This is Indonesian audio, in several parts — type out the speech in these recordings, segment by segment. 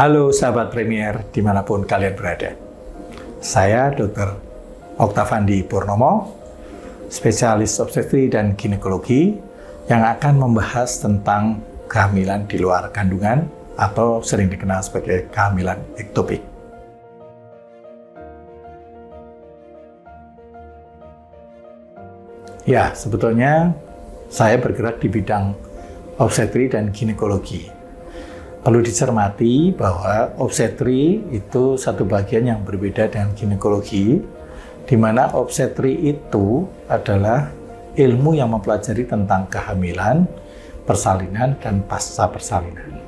Halo sahabat Premier dimanapun kalian berada. Saya Dr. Oktavandi Purnomo, spesialis obstetri dan ginekologi yang akan membahas tentang kehamilan di luar kandungan atau sering dikenal sebagai kehamilan ektopik. Ya, sebetulnya saya bergerak di bidang obstetri dan ginekologi. Perlu dicermati bahwa obstetri itu satu bagian yang berbeda dengan ginekologi, di mana obstetri itu adalah ilmu yang mempelajari tentang kehamilan, persalinan, dan pasca persalinan.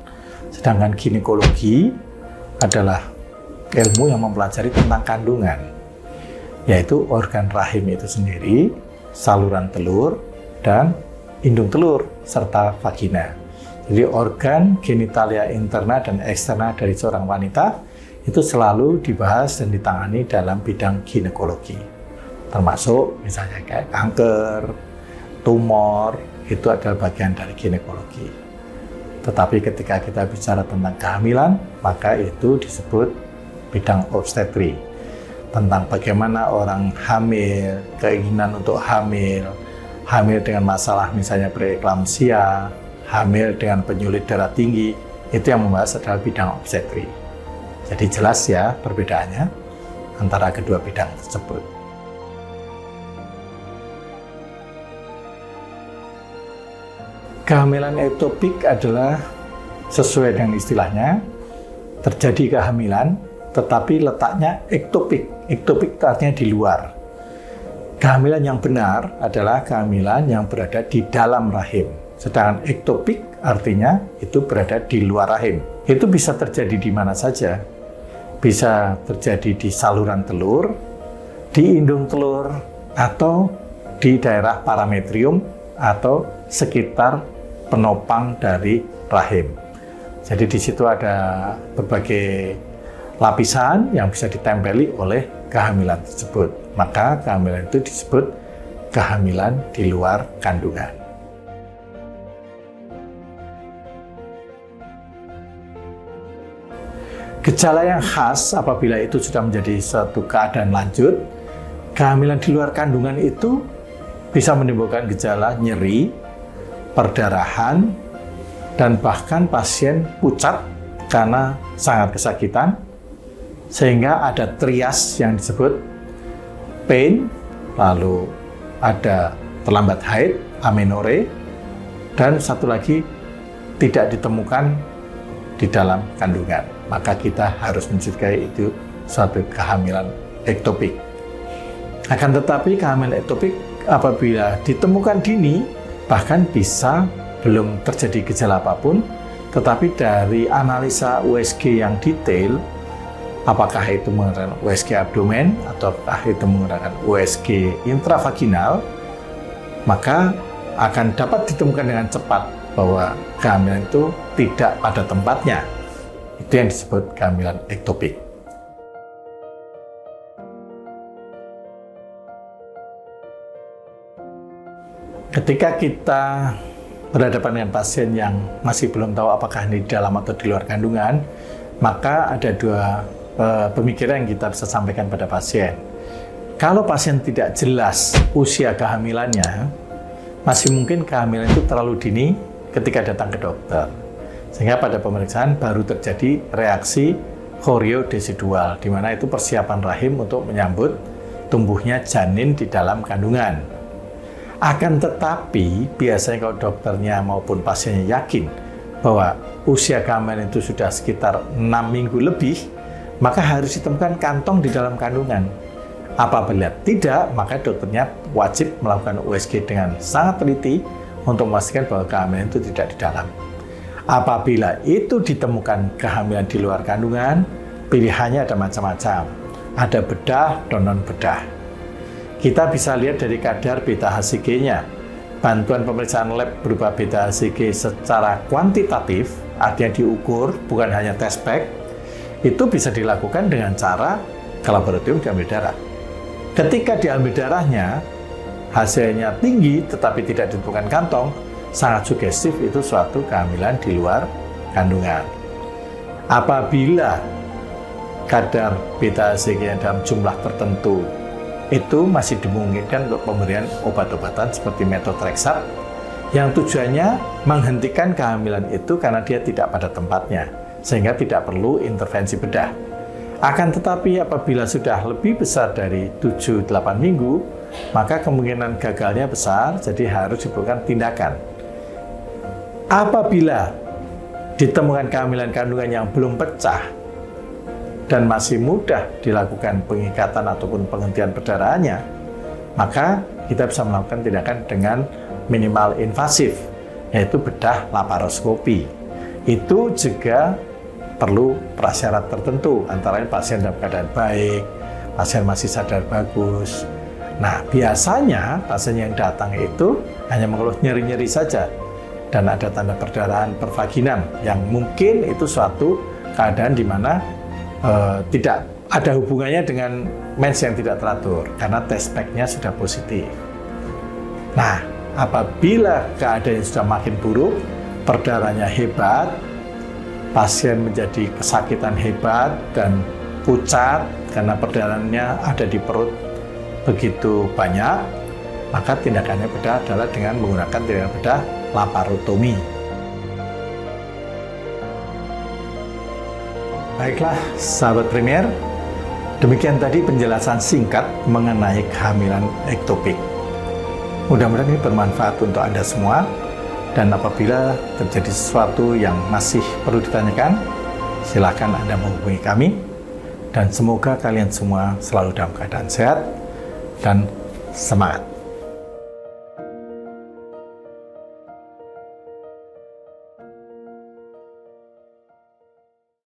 Sedangkan ginekologi adalah ilmu yang mempelajari tentang kandungan, yaitu organ rahim itu sendiri, saluran telur, dan indung telur, serta vagina. Jadi organ genitalia interna dan eksterna dari seorang wanita itu selalu dibahas dan ditangani dalam bidang ginekologi. Termasuk misalnya kayak kanker, tumor, itu adalah bagian dari ginekologi. Tetapi ketika kita bicara tentang kehamilan, maka itu disebut bidang obstetri. Tentang bagaimana orang hamil, keinginan untuk hamil dengan masalah misalnya preeklamsia, hamil dengan penyulit darah tinggi, itu yang membahas adalah bidang obstetri. Jadi jelas ya perbedaannya antara kedua bidang tersebut. Kehamilan ektopik adalah sesuai dengan istilahnya, terjadi kehamilan tetapi letaknya ektopik. Ektopik artinya di luar. Kehamilan yang benar adalah kehamilan yang berada di dalam rahim. Sedangkan ektopik artinya itu berada di luar rahim. Itu bisa terjadi di mana saja. Bisa terjadi di saluran telur, di indung telur, atau di daerah parametrium atau sekitar penopang dari rahim. Jadi di situ ada berbagai lapisan yang bisa ditempeli oleh kehamilan tersebut. Maka kehamilan itu disebut kehamilan di luar kandungan. Gejala yang khas apabila itu sudah menjadi suatu keadaan lanjut, kehamilan di luar kandungan itu bisa menimbulkan gejala nyeri, perdarahan, dan bahkan pasien pucat karena sangat kesakitan, sehingga ada trias yang disebut pain, lalu ada terlambat haid, amenore, dan satu lagi tidak ditemukan di dalam kandungan. Maka kita harus mencurigai itu suatu kehamilan ektopik. Akan tetapi kehamilan ektopik apabila ditemukan dini, bahkan bisa belum terjadi gejala apapun, tetapi dari analisa USG yang detail, apakah itu menggunakan USG abdomen ataukah itu menggunakan USG intravaginal, maka akan dapat ditemukan dengan cepat bahwa kehamilan itu tidak pada tempatnya. Itu yang disebut kehamilan ektopik. Ketika kita berhadapan dengan pasien yang masih belum tahu apakah ini di dalam atau di luar kandungan, maka ada dua pemikiran yang kita bisa sampaikan pada pasien. Kalau pasien tidak jelas usia kehamilannya, masih mungkin kehamilan itu terlalu dini ketika datang ke dokter. Sehingga pada pemeriksaan baru terjadi reaksi choriodesidual, di mana itu persiapan rahim untuk menyambut tumbuhnya janin di dalam kandungan. Akan tetapi, biasanya kalau dokternya maupun pasiennya yakin bahwa usia kehamilan itu sudah sekitar 6 minggu lebih, maka harus ditemukan kantong di dalam kandungan. Apabila tidak, maka dokternya wajib melakukan USG dengan sangat teliti untuk memastikan bahwa kehamilan itu tidak di dalam. Apabila itu ditemukan kehamilan di luar kandungan, pilihannya ada macam-macam. Ada bedah dan non-bedah. Kita bisa lihat dari kadar beta-HCG-nya. Bantuan pemeriksaan lab berupa beta-HCG secara kuantitatif, artinya diukur, bukan hanya test pack, itu bisa dilakukan dengan cara ke laboratorium diambil darah. Ketika diambil darahnya, hasilnya tinggi tetapi tidak ditemukan kantong, sangat sugestif itu suatu kehamilan di luar kandungan. Apabila kadar beta-HCG dalam jumlah tertentu itu masih dimungkinkan untuk pemberian obat-obatan seperti methotrexate yang tujuannya menghentikan kehamilan itu karena dia tidak pada tempatnya, sehingga tidak perlu intervensi bedah. Akan tetapi apabila sudah lebih besar dari 7-8 minggu, maka kemungkinan gagalnya besar, jadi harus diperlukan tindakan. Apabila ditemukan kehamilan kandungan yang belum pecah dan masih mudah dilakukan pengikatan ataupun penghentian perdarahannya, maka kita bisa melakukan tindakan dengan minimal invasif, yaitu bedah laparoskopi. Itu juga perlu prasyarat tertentu, antara lain pasien dalam keadaan baik, pasien masih sadar bagus. Nah, biasanya pasien yang datang itu hanya mengeluh nyeri-nyeri saja dan ada tanda perdarahan pervaginam yang mungkin itu suatu keadaan di mana tidak ada hubungannya dengan mens yang tidak teratur karena test pack-nya sudah positif. Nah, apabila keadaannya sudah makin buruk, perdarahannya hebat, pasien menjadi kesakitan hebat dan pucat karena perdarahannya ada di perut begitu banyak, maka tindakannya bedah adalah dengan menggunakan tindakan bedah laparotomi. Baiklah, sahabat Premier, demikian tadi penjelasan singkat mengenai kehamilan ektopik. Mudah-mudahan ini bermanfaat untuk Anda semua, dan apabila terjadi sesuatu yang masih perlu ditanyakan, silakan Anda menghubungi kami, dan semoga kalian semua selalu dalam keadaan sehat dan semangat.